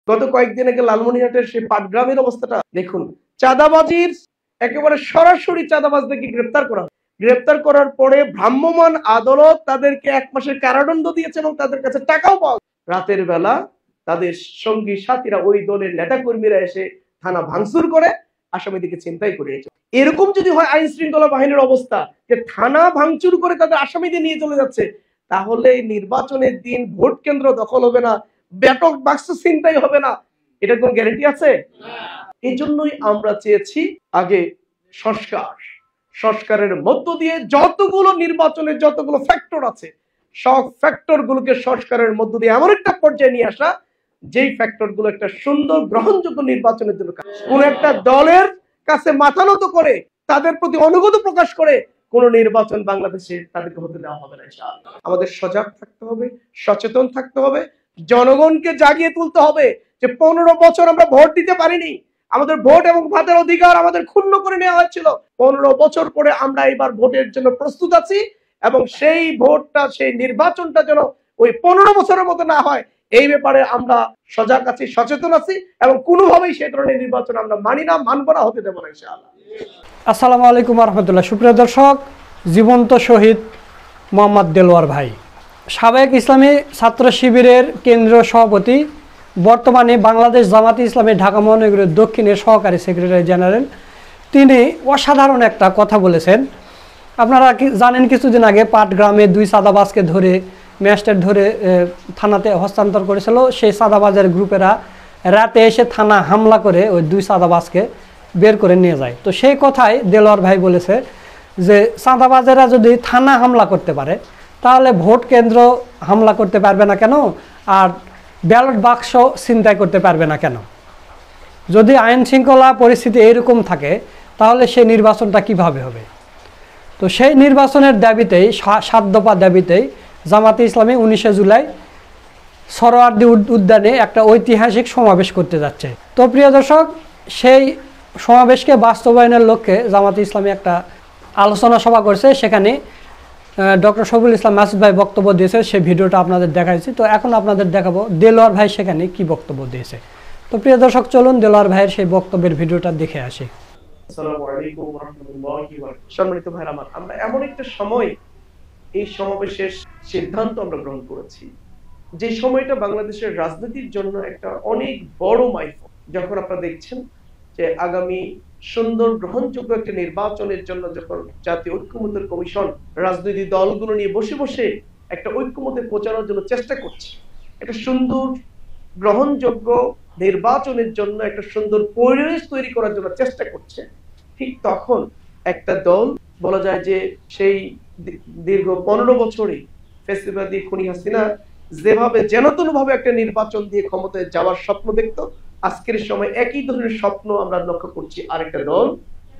গত কয়েকদিন আগে লালমনিরহাটের সেই পাটগ্রামের অবস্থাটা দেখুন। চাঁদাবাজির একেবারে সরাসরি চাঁদাবাজদেরকে গ্রেপ্তার করার পরে ভ্রাম্যমাণ আদালত তাদেরকে 1 মাসের কারাদণ্ড দিয়েছে এবং তাদের কাছে টাকাও পাওয়া। রাতের বেলা তাদের সঙ্গী সাথীরা, ওই দলের নেতাকর্মীরা এসে থানা ভাঙচুর করে আসামিদেরকে ছিনতাই করে নিয়েছে। এরকম যদি হয় আইন শৃঙ্খলা বাহিনীর অবস্থা, যে থানা ভাঙচুর করে তাদের আসামিদের নিয়ে চলে যাচ্ছে, তাহলে নির্বাচনের দিন ভোট কেন্দ্র দখল হবে না, ব্যাপক বাক্স ছিনতাই হবে না, এটার কোন গ্যারান্টি আছে? এই জন্যই আমরা চেয়েছি আগে সংস্কারের মধ্য দিয়ে যতগুলো নির্বাচনের যতগুলো ফ্যাক্টর আছে, সব ফ্যাক্টর গুলোকে সংস্কারের মধ্য দিয়ে এমন একটা পর্যায়ে নিয়ে আসা, যেই ফ্যাক্টর গুলো একটা সুন্দর গ্রহণযোগ্য নির্বাচনের জন্য, কোন একটা দলের কাছে মাথা নত করে তাদের প্রতি অনুগত প্রকাশ করে কোন নির্বাচন বাংলাদেশে তাদেরকে হতে দেওয়া হবে না। ইনশাআল্লাহ আমাদের সজাগ থাকতে হবে, সচেতন থাকতে হবে, জনগণকে জাগিয়ে তুলতে হবে যে 15 বছর আমরা ভোট দিতে পারিনি, আমাদের ভোট এবং ভাতের অধিকার আমাদের ক্ষুণ্ণ করে নেওয়া হয়েছিল। 15 বছর পরে আমরা এবার ভোটের জন্য প্রস্তুত আছি এবং সেই ভোটটা, সেই নির্বাচনটা যেন ওই 15 বছরের মতো না হয়, এই ব্যাপারে আমরা সজাগ আছি, সচেতন আছি এবং কোনোভাবেই সেই ধরনের নির্বাচন আমরা মানি না, মানব না, হতে দেব না ইনশাআল্লাহ। আসসালামু আলাইকুম রহমতুল্লাহ। সুপ্রিয় দর্শক, জীবন্ত শহীদ মোহাম্মদ দেলোয়ার ভাই, সাবেক ইসলামী ছাত্র শিবিরের কেন্দ্রীয় সভাপতি, বর্তমানে বাংলাদেশ জামাতে ইসলামী ঢাকা মহানগরের দক্ষিণের সহকারী সেক্রেটারি জেনারেল, তিনি অসাধারণ একটা কথা বলেছেন। আপনারা জানেন, কিছুদিন আগে পাটগ্রামে 2 চাঁদাবাজকে ধরে ম্যাজিস্ট্রেট ধরে থানাতে হস্তান্তর করেছিল। সেই চাঁদাবাজের গ্রুপেরা রাতে এসে থানা হামলা করে ওই 2 চাঁদাবাজকে বের করে নিয়ে যায়। তো সেই কথাই দেলোয়ার ভাই বলেছে যে চাঁদাবাজেরা যদি থানা হামলা করতে পারে, তাহলে ভোট কেন্দ্র হামলা করতে পারবে না কেন, আর ব্যালট বাক্স ছিনতাই করতে পারবে না কেন? যদি আইন শৃঙ্খলা পরিস্থিতি এইরকম থাকে, তাহলে সেই নির্বাচনটা কিভাবে হবে? তো সেই নির্বাচনের দাবিতেই, 7 দফা দাবিতেই জামাতে ইসলামী 19 জুলাই সরোয়ার্দী উদ্যানে একটা ঐতিহাসিক সমাবেশ করতে যাচ্ছে। তো প্রিয় দর্শক, সেই সমাবেশকে বাস্তবায়নের লক্ষ্যে জামাতে ইসলামী একটা আলোচনা সভা করছে। সেখানে ডক্টর শফিউল ইসলাম মাসুদ ভাই বক্তব্য দিয়েছে, সেই ভিডিওটা আপনাদের দেখাইছি। তো এখন আপনাদের দেখাবো দেলোয়ার ভাই সেখানে কি বক্তব্য দিয়েছে। তো প্রিয় দর্শক, চলুন দেলোয়ার ভাইয়ের সেই বক্তব্যের ভিডিওটা দেখে আসি। আসসালামু আলাইকুম ওয়া রাহমাতুল্লাহি ওয়া বারাকাতুহু। সম্মানিত ভাইরা আমার, আমরা এমন একটা সময় এই সমাবেশের সিদ্ধান্ত আমরা গ্রহণ করেছি, যে সময়টা বাংলাদেশের রাজনীতির জন্য একটা অনেক বড় মাইলফলক। যখন আপনারা দেখছেন যে আগামী সুন্দর গ্রহণযোগ্য একটা নির্বাচনের জন্য যখন জাতীয় ঐক্যমত্যের কমিশন রাজনৈতিক দলগুলো নিয়ে বসে বসে একটা ঐক্যমত্যে পৌঁছানোর জন্য চেষ্টা করছে, একটা সুন্দর গ্রহণযোগ্য নির্বাচনের জন্য একটা সুন্দর পরিবেশ তৈরি করার জন্য চেষ্টা করছে, ঠিক তখন একটা দল, বলা যায় যে সেই দীর্ঘ 15 বছরে ফ্যাসিবাদী খুনি হাসিনা যেভাবে যেনতন ভাবে একটা নির্বাচন দিয়ে ক্ষমতায় যাওয়ার স্বপ্ন দেখতো, আজকের সময় একই ধরনের স্বপ্ন আমরা লক্ষ্য করছি আরেকটা দল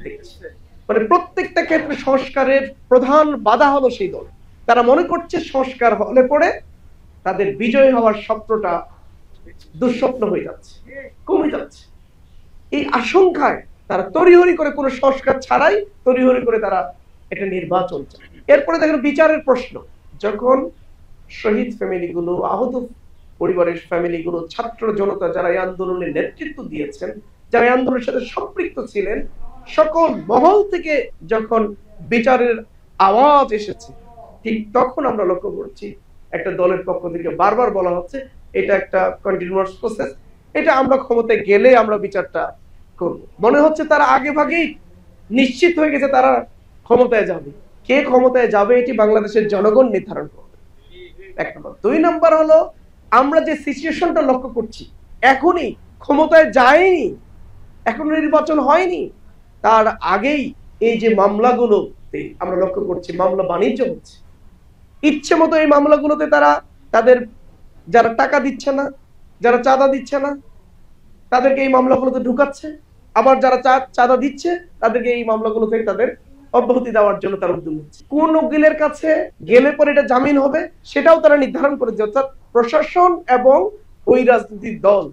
দেখছে। মানে প্রত্যেকটা ক্ষেত্রে সংস্কারের প্রধান বাধা হলো সেই দল। তারা মনে করছে সংস্কার হলে পরে তাদের বিজয় হওয়ার স্বপ্নটা দুঃস্বপ্ন হয়ে যাচ্ছে, কমে যাচ্ছে। এই আশঙ্কায় তারা তড়িঘড়ি করে কোনো সংস্কার ছাড়াই তড়িঘড়ি করে তারা একটা নির্বাচন চায়। এরপরে দেখেন বিচারের প্রশ্ন, যখন শহীদ ফ্যামিলিগুলো, আহত পরিবারের ফ্যামিলিগুলো, ছাত্র জনতা যারা এই আন্দোলনের নেতৃত্ব দিয়েছেন, যারা এই আন্দোলনের সাথে সম্পৃক্ত ছিলেন, সকল মহল থেকে যখন বিচারের আওয়াজ এসেছে, ঠিক তখন আমরা লক্ষ্য করছি একটা দলের পক্ষ থেকে বারবার বলা হচ্ছে এটা একটা কন্টিনিউয়াস প্রসেস, এটা আমরা ক্ষমতায় গেলে আমরা বিচারটা করব। মনে হচ্ছে তারা আগে ভাগেই নিশ্চিত হয়ে গেছে তারা ক্ষমতায় যাবে। কে ক্ষমতায় যাবে এটি বাংলাদেশের জনগণ নির্ধারণ করবে, 1 নম্বর। 2 নম্বর হলো, আমরা যে সিচুয়েশনটা লক্ষ্য করছি, এখনই ক্ষমতায় যায়নি, এখন নির্বাচন হয়নি, তার আগেই এই যে মামলাগুলোতে আমরা লক্ষ্য করছি মামলা বাণিজ্য হচ্ছে। ইচ্ছে মতো এই মামলাগুলোতে তারা তাদের যারা টাকা দিচ্ছে না, যারা চাঁদা দিচ্ছে না, তাদেরকে এই মামলাগুলোতে ঢুকাচ্ছে, আবার যারা চাঁদা দিচ্ছে তাদেরকে এই মামলাগুলো থেকে তাদের অব্যাহতি দেওয়ার জন্য তারা উদ্যোগ নিচ্ছে। কোন উকিলের কাছে গেলে পরে এটা জামিন হবে সেটাও তারা নির্ধারণ করেছে। অর্থাৎ প্রশাসন এবং ওই রাজনৈতিক দল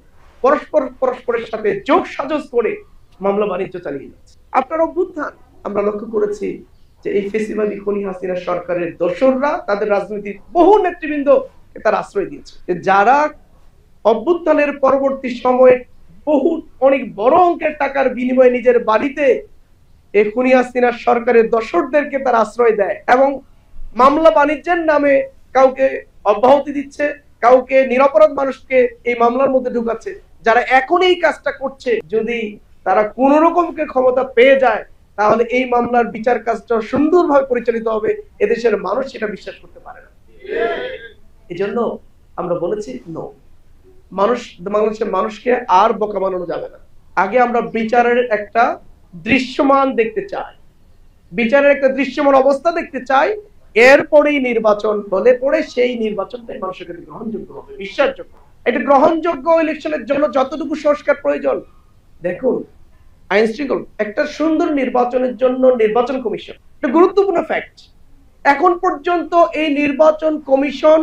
পরস্পরের সাথে যোগ সাজস করে মামলা বাণিজ্য চালিয়ে যাচ্ছে। আপনার অভ্যুত্থান আমরা লক্ষ্য করেছি যে এই ফ্যাসিবাদী খুনি হাসিনা সরকারের দোসররা তাদের রাজনৈতিক বহু নেতৃবৃন্দ তার আশ্রয় দিয়েছে। যারা অভ্যুত্থানের পরবর্তী সময়ে অনেক বড় অঙ্কের টাকার বিনিময়ে নিজের বাড়িতে এই খুনি হাসিনার সরকারের দোসরদেরকে তারা আশ্রয় দেয় এবং মামলা বাণিজ্যের নামে কাউকে অব্যাহতি দিচ্ছে, কাউকে নিরপরাধ মানুষকে এই মামলার মধ্যে ঢুকাচ্ছে। যারা এখন এই কাজটা করছে, যদি তারা কোন রকমকে ক্ষমতা পেয়ে যায়, তাহলে এই মামলার বিচার কাজটা সুন্দরভাবে পরিচালিত হবে, এদেশের মানুষ সেটা বিশ্বাস করতে পারে না। এই জন্য আমরা বলেছি নো, বাংলাদেশের মানুষকে আর বোকা বানানো যাবে না। আগে আমরা বিচারের একটা দৃশ্যমান দেখতে চাই, বিচারের একটা দৃশ্যমান অবস্থা দেখতে চাই, এরপরেই নির্বাচন হলে পরে সেই নির্বাচনটা মানুষের কাছে গ্রহণযোগ্য হবে, বিশ্বাসযোগ্য। এটা গ্রহণযোগ্য ইলেকশনের জন্য যতটুকু সংস্কার প্রয়োজন, দেখুন আইন শৃঙ্খলা একটা সুন্দর নির্বাচনের জন্য নির্বাচন কমিশন একটা গুরুত্বপূর্ণ ফ্যাক্ট। এখন পর্যন্ত এই নির্বাচন কমিশন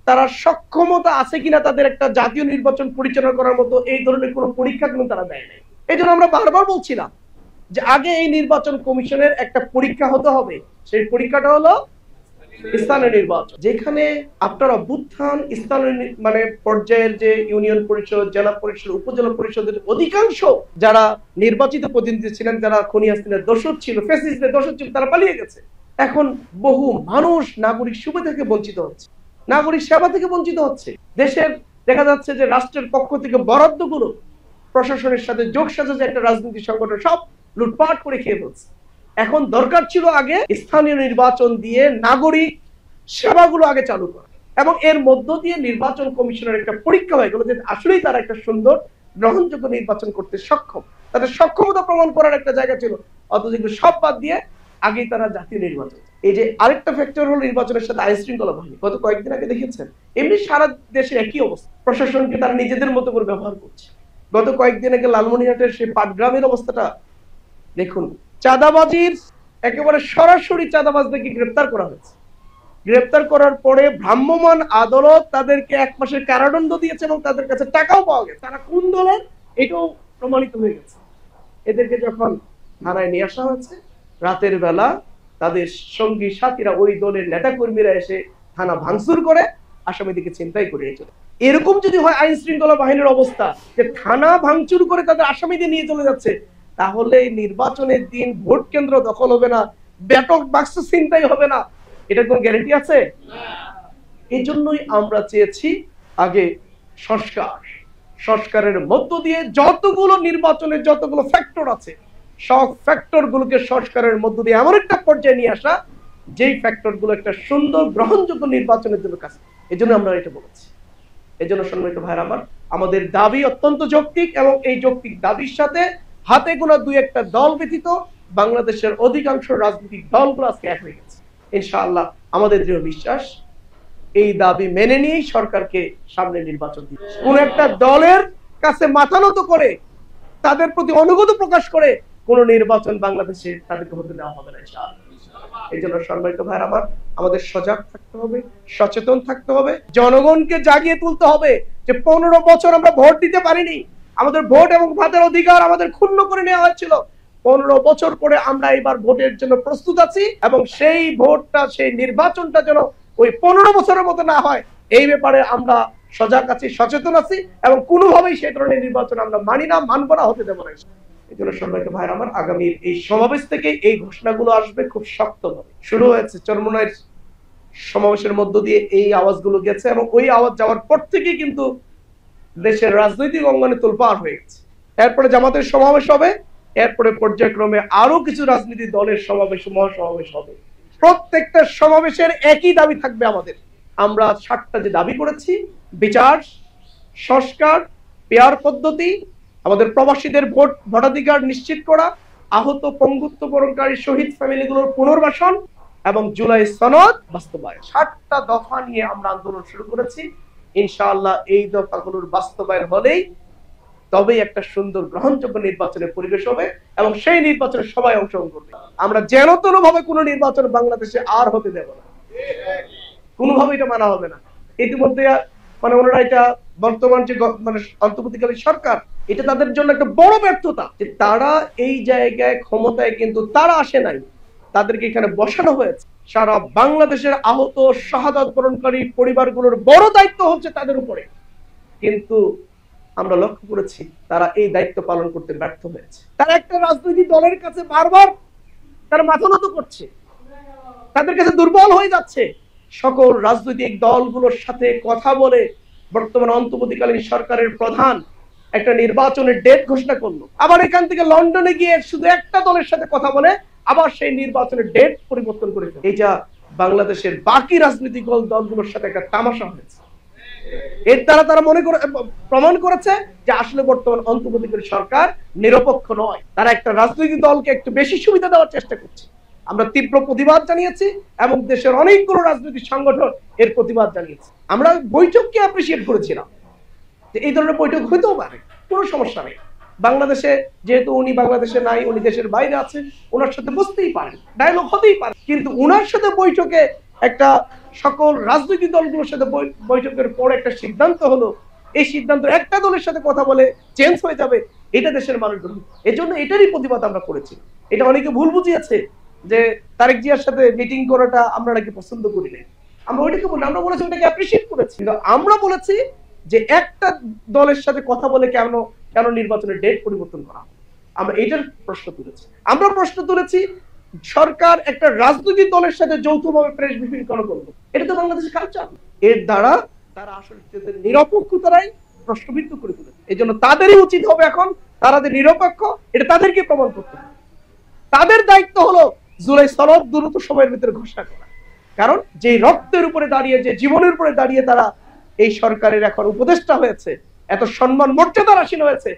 তারা সক্ষমতা আছে কিনা তাদের একটা জাতীয় নির্বাচন পরিচালনা করার মতো এই ধরনের কোনো পরীক্ষা কিন্তু তারা দেয় নাই। এই জন্য আমরা বারবার বলছিলাম যে আগে এই নির্বাচন কমিশনের একটা পরীক্ষা হতে হবে। সেই পরীক্ষাটা হলো স্থানীয় নির্বাচন, যেখানে আপনার অভ্যুত্থান স্থানীয় মানে পর্যায়ের যে ইউনিয়ন পরিষদ, জেলা পরিষদ, উপজেলা পরিষদের অধিকাংশ যারা নির্বাচিত প্রতিনিধি ছিলেন, যারা খুনি হাসিনার দোসর ছিল, ফ্যাসিস্টদের দোসর ছিল, তারা পালিয়ে গেছে। এখন বহু মানুষ নাগরিক সুবিধা থেকে বঞ্চিত হচ্ছে, নাগরিক সেবা থেকে বঞ্চিত হচ্ছে। দেশের দেখা যাচ্ছে যে রাষ্ট্রের পক্ষ থেকে বরাদ্দগুলো প্রশাসনের সাথে যোগ সাজে যে একটা রাজনৈতিক সংগঠন সব লুটপাট করে খেয়ে ফেলছে। এখন দরকার ছিল আগে স্থানীয় নির্বাচন দিয়ে নাগরিক সেবাগুলো আগে চালু করা এবং এর মধ্য দিয়ে নির্বাচন কমিশনের একটা পরীক্ষা হয়ে গেল যে আসলেই তারা একটা সুন্দর গ্রহণযোগ্য নির্বাচন করতে সক্ষম, তাদের সক্ষমতা প্রমাণ করার একটা জায়গা ছিল। অথচ সব বাদ দিয়ে আগেই তারা জাতীয় নির্বাচন। এই যে আরেকটা ফ্যাক্টর হলো নির্বাচনের সাথে আইন শৃঙ্খলা বাহিনী। গত কয়েকদিন আগে দেখেছেন এমনি সারা দেশে একই অবস্থা, প্রশাসনকে তারা নিজেদের মতো করে ব্যবহার করছে। গত কয়েকদিন আগে লালমনিরহাটের সেই পাটগ্রামের অবস্থাটা দেখুন, চাঁদাবাজির একেবারে সরাসরি চাঁদাবাজদেরকে গ্রেপ্তার করা হয়েছে। গ্রেপ্তার করার পরে ভ্রাম্যমাণ আদালত তাদেরকে 1 মাসের কারাদণ্ড দিয়েছে এবং তাদের কাছে টাকাও পাওয়া গেছে। তারা কোন দলের এটাও প্রমাণিত হয়ে গেছে। এদেরকে যখন থানায় নিয়ে আসা হয়েছে, রাতের বেলা তাদের সঙ্গী সাথীরা ওই দলের নেতা কর্মীরা এসে থানা ভাঙচুর করে আসামিদিকে ছিনতাই করে চলে। এরকম যদি হয় আইন শৃঙ্খলা বাহিনীর অবস্থা, যে থানা ভাঙচুর করে তাদের আসামিদের নিয়ে চলে যাচ্ছে, তাহলে নির্বাচনের দিন ভোট কেন্দ্র দখল হবে না, ব্যাপক বাক্স ছিনতাই হবে না, এটা কোন গ্যারান্টি আছে? এই জন্যই আমরা চেয়েছি আগে সংস্কারের মধ্য দিয়ে যতগুলো নির্বাচনের যতগুলো ফ্যাক্টর আছে সব ফ্যাক্টর গুলোকে সংস্কারের মধ্য দিয়ে এমন একটা পর্যায়ে নিয়ে আসা যেই ফ্যাক্টর গুলো একটা সুন্দর গ্রহণযোগ্য নির্বাচনের জন্য কাজ। এই জন্য আমরা এটা বলেছি। এই জন্য সম্মানিত ভাইরা আমার, আমাদের দাবি অত্যন্ত যৌক্তিক এবং এই যৌক্তিক দাবির সাথে হাতে গোনা 2-1টা দল ব্যতীত বাংলাদেশের অধিকাংশ রাজনৈতিক দলগুলো আজকে এক হয়ে গেছে। ইনশাআল্লাহ আমাদের দৃঢ় বিশ্বাস এই দাবি মেনে নিয়েই সরকারকে সামনে নির্বাচন দিতে। কোন একটা দলের কাছে মাথা নত করে তাদের প্রতি অনুগত প্রকাশ করে কোন নির্বাচন বাংলাদেশে তাদেরকে হতে দেওয়া হবে না ইনশাআল্লাহ। এই জন্য সম্মানিত ভাইরা আমার, আমাদের সজাগ থাকতে হবে, সচেতন থাকতে হবে, জনগণকে জাগিয়ে তুলতে হবে যে 15 বছর আমরা ভোট দিতে পারিনি, আমাদের ভোট এবং ভাতের অধিকার আমাদের ক্ষুণ্ণ করে নেওয়া হয়েছিল। 15 বছর পরে আমরা এবার ভোটের জন্য প্রস্তুত আছি এবং সেই ভোটটা, সেই নির্বাচনটা যেন ওই 15 বছরের মতো না হয়, এই ব্যাপারে আমরা সজাগ আছি, সচেতন আছি এবং কোনোভাবেই সেই ধরনের নির্বাচন আমরা মানি না, মানব না, হতে দেব না। এই জন্য সম্মানিত ভাইরা আমার, আগামী এই সমাবেশ থেকে এই ঘোষণাগুলো আসবে খুব শক্তভাবে। শুরু হয়েছে চরমোনাইয়ের সমাবেশের মধ্য দিয়ে এই আওয়াজগুলো গেছে এবং ওই আওয়াজ যাওয়ার পর থেকে কিন্তু দেশের রাজনৈতিক অঙ্গনে তোলপাড় হয়ে গেছে। এরপরে জামাতের সমাবেশ হবে, এরপরে পর্যায়ক্রমে আরো কিছু রাজনীতি দলের সমাবেশ, মহাসমাবেশ হবে। প্রত্যেকটা সমাবেশের একই দাবি থাকবে আমাদের। আমরা 7টা যে দাবি করেছি, বিচার, সংস্কার, পেয়ার পদ্ধতি, আমাদের প্রবাসীদের ভোটাধিকার নিশ্চিত করা, আহত পঙ্গুত্ব বরণকারী শহীদ ফ্যামিলিগুলোর পুনর্বাসন এবং জুলাই সনদ বাস্তবায়ন, 7টা দফা নিয়ে আমরা আন্দোলন শুরু করেছি। ইনশাআল্লাহ এই দফাগুলোর বাস্তবায়ন হলেই তবেই একটা সুন্দর গ্রহণযোগ্য নির্বাচনের পরিবেশ হবে এবং সেই নির্বাচনে সবাই অংশগ্রহণ করবে। আমরা যেন তেন ভাবে কোনো নির্বাচন বাংলাদেশে আর হতে দেব না, কোনোভাবে এটা মানা হবে না। ইতিমধ্যে মানে ওনারা এটা বর্তমান যে মানে অন্তর্বর্তীকালীন সরকার, এটা তাদের জন্য একটা বড় ব্যর্থতা যে তারা এই জায়গায় ক্ষমতায় কিন্তু তারা আসে নাই, তাদেরকে এখানে বসানো হয়েছে। সারা বাংলাদেশের আহত শাহাদাত বরণকারী পরিবারগুলোর বড় দায়িত্ব হচ্ছে তাদের উপরে। কিন্তু আমরা লক্ষ্য করেছি তারা এই দায়িত্ব পালন করতে ব্যর্থ হয়েছে। তারা একটা রাজনৈতিক দলের কাছে বারবার তারা মাথা নত করছে, তাদের কাছে দুর্বল হয়ে যাচ্ছে। সকল রাজনৈতিক দলগুলোর সাথে কথা বলে বর্তমান অন্তর্বর্তীকালীন সরকারের প্রধান একটা নির্বাচনের ডেট ঘোষণা করলো, আবার এখান থেকে লন্ডনে গিয়ে শুধু একটা দলের সাথে কথা বলে আবার সেই নির্বাচনের ডেট পরিবর্তন করে ফেলে। এটা বাংলাদেশের বাকি রাজনৈতিক দলগুলোর সাথে একটা তামাশা হয়েছে। এর দ্বারা তারা প্রমাণ করেছে যে আসলে বর্তমান অন্তর্বর্তীকালীন সরকার নিরপেক্ষ নয়, তারা একটা রাজনৈতিক দলকে একটু বেশি সুবিধা দেওয়ার চেষ্টা করছে। আমরা তীব্র প্রতিবাদ জানিয়েছি এবং দেশের অনেকগুলো রাজনৈতিক সংগঠন এর প্রতিবাদ জানিয়েছে। আমরা বৈঠককে অ্যাপ্রিসিয়েট করেছিলাম যে এই ধরনের বৈঠক হইতেও পারে, কোনো সমস্যা নেই। বাংলাদেশে যেহেতু উনি বাংলাদেশে নাই, উনি দেশের বাইরে আছে, ওনার সাথে বসতেই পারেন, ডায়লগ হতেই পারে। কিন্তু উনার সাথে বৈঠকে একটা সকল রাজনৈতিক দলগুলোর সাথে বৈঠকের পর একটা সিদ্ধান্ত হলো, এই সিদ্ধান্ত একটা দলের সাথে কথা বলে চেঞ্জ হয়ে যাবে, এটা দেশের মানুষ গ্রহণ। এই জন্য এটারই প্রতিবাদ আমরা করেছি। এটা অনেকে ভুল বুঝিয়েছে যে তারেক জিয়ার সাথে মিটিং করাটা আমরা নাকি পছন্দ করি না। আমরা ওইটাকে বলি, আমরা বলেছি ওটাকে অ্যাপ্রিসিয়েট করেছি, কিন্তু আমরা বলেছি যে একটা দলের সাথে কথা বলে কেন নির্বাচনের ডেট পরিবর্তন করা। আমরা এইটার প্রশ্ন তুলেছি। আমরা প্রশ্ন তুলেছি সরকার একটা রাজনৈতিক দলের সাথে যৌথভাবে প্রেস ব্রিফিং কেন করলো? এটা তো বাংলাদেশের কালচার। এর দ্বারা তারা আসলে নিরপেক্ষতারাই প্রশ্নবিদ্ধ করে তুলেছে। এই জন্য তাদেরই উচিত হবে এখন তারা যে নিরপেক্ষ এটা তাদেরকে প্রমাণ করতে হবে। তাদের দায়িত্ব হলো জুলাই সনদ দ্রুত সময়ের ভিতরে ঘোষণা করা। কারণ যে রক্তের উপরে দাঁড়িয়ে, যে জীবনের উপরে দাঁড়িয়ে তারা এই সরকারের এখন উপদেষ্টা হয়েছে, এত সম্মান মর্যাদার আসীন হয়েছে,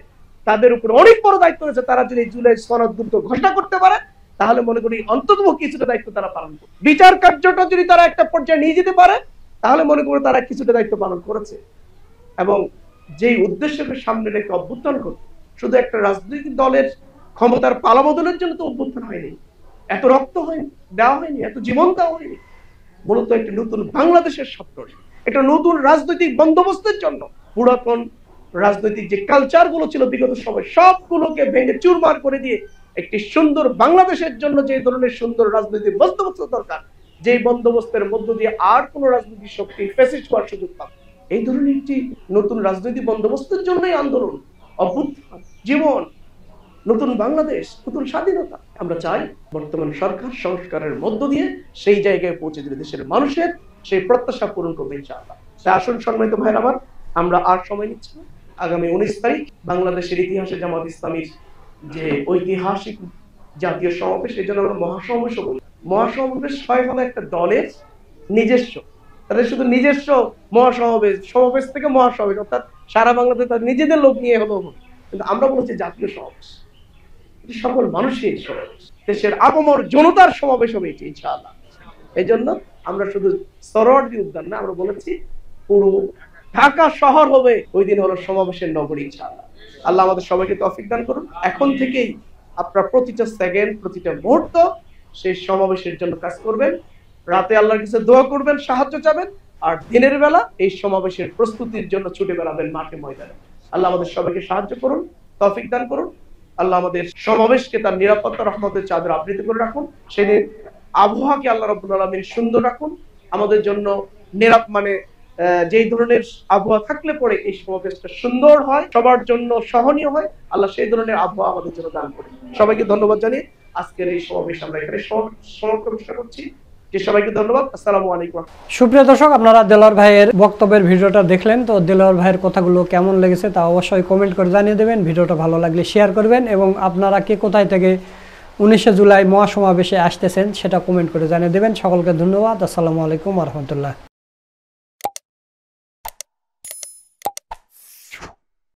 তাদের উপর অনেক বড় দায়িত্ব রয়েছে। তারা যদি জুলাই সনদ দ্রুত ঘোষণা করতে পারে তাহলে মনে করি অন্তত কিছুটা দায়িত্ব তারা পালন করবে। বিচার কার্যটা যদি তারা একটা পর্যায়ে নিয়ে যেতে পারে তাহলে মনে করি তারা কিছুটা দায়িত্ব পালন করেছে। এবং যেই উদ্দেশ্যকে সামনে রেখে অভ্যুত্থান করতে, শুধু একটা রাজনৈতিক দলের ক্ষমতার পালাবদলের জন্য তো অভ্যুত্থান হয়নি, এত রক্ত হয়নি, দেওয়া হয়নি, এত জীবন দেওয়া হয়নি। মূলত একটি নতুন বাংলাদেশের স্বপ্ন, একটা নতুন রাজনৈতিক বন্দোবস্তের জন্য পুরাতন রাজনৈতিক যে কালচার গুলো ছিল বিগত সময় সবগুলোকে ভেঙে চুরমার করে দিয়ে একটি সুন্দর বাংলাদেশের জন্য যে ধরনের সুন্দর রাজনৈতিক বন্দোবস্ত দরকার, যে বন্দোবস্তের মধ্য দিয়ে আর কোন রাজনৈতিক শক্তি ফ্যাসিস্ট হওয়ার সুযোগ পাবে, এই ধরনের একটি নতুন রাজনৈতিক বন্দোবস্তের জন্যই আন্দোলন, অভ্যুত্থান, জীবন, নতুন বাংলাদেশ, নতুন স্বাধীনতা। আমরা চাই বর্তমান সরকার সংস্কারের মধ্য দিয়ে সেই জায়গায় পৌঁছে দিলে দেশের মানুষের সেই প্রত্যাশা পূরণ করবে ইনশাআল্লাহ। তাই আসুন সম্মানিত ভাইয়ের আমার, আমরা আর সময় নিচ্ছি না। আগামী 19 তারিখ বাংলাদেশের ইতিহাসে জামাত ইসলামীর যে ঐতিহাসিক জাতীয় সমাবেশ, এই জন্য আমরা মহাসমাবেশ বলি। মহাসমাবেশ হয় হলো একটা দলের নিজস্ব, তাদের শুধু নিজস্ব মহাসমাবেশ, সমাবেশ থেকে মহাসমাবেশ, অর্থাৎ সারা বাংলাদেশে তাদের নিজেদের লোক নিয়ে হলো। কিন্তু আমরা বলছি জাতীয় সমাবেশ, সকল মানুষের সমাবেশ, দেশের আপামর জনতার সমাবেশ হবে এটি ইনশাআল্লাহ। এই জন্য আমরা শুধু সরোয়ার্দী উদ্যান না, আমরা বলেছি পুরো ঢাকা শহর হবে ওই দিন হলো সমাবেশের নগরী ইনশাআল্লাহ। আল্লাহ আমাদের সবাইকে তৌফিক দান করুন। এখন থেকেই আপনারা প্রতিটা সেকেন্ড, প্রতিটা মুহূর্ত সেই সমাবেশের জন্য কাজ করবেন, রাতে আল্লাহর কাছে দোয়া করবেন, সাহায্য চাবেন, আর দিনের বেলা এই সমাবেশের প্রস্তুতির জন্য ছুটে বেড়াবেন মাঠে ময়দানে। আল্লাহ আমাদের সবাইকে সাহায্য করুন, তৌফিক দান করুন। আল্লাহ আমাদের সমাবেশকে তার নিরাপত্তা রহমতের চাদর আবৃত করে রাখুন। সেদিন আবহাওয়াকে আল্লাহ রাব্বুল আলামিন সুন্দর রাখুন আমাদের জন্য। যেই ধরনের আবহাওয়া থাকলে পরে এই সমাবেশটা সুন্দর হয়, সবার জন্য সহনীয় হয়, আল্লাহ সেই ধরনের আবহাওয়া আমাদের জন্য দান করে। সবাইকে ধন্যবাদ জানিয়ে আজকের এই সমাবেশ আমরা এখানে সমাপ্ত করছি। সবাইকে ধন্যবাদ। আসসালামু আলাইকুম। সুপ্রিয় দর্শক, আপনারা দেলোয়ার ভাইয়ের বক্তব্যের ভিডিওটা দেখলেন। তো দেলোয়ার ভাইয়ের কথাগুলো কেমন লেগেছে তা অবশ্যই কমেন্ট করে জানিয়ে দেবেন। ভিডিওটা ভালো লাগলে শেয়ার করবেন এবং আপনারা কে কোথায় থেকে 19শে জুলাই মহাসমাবেশে আসতেছেন সেটা কমেন্ট করে জানিয়ে দেবেন। সকলকে ধন্যবাদ। আসসালামু আলাইকুম ওয়া রাহমাতুল্লাহ।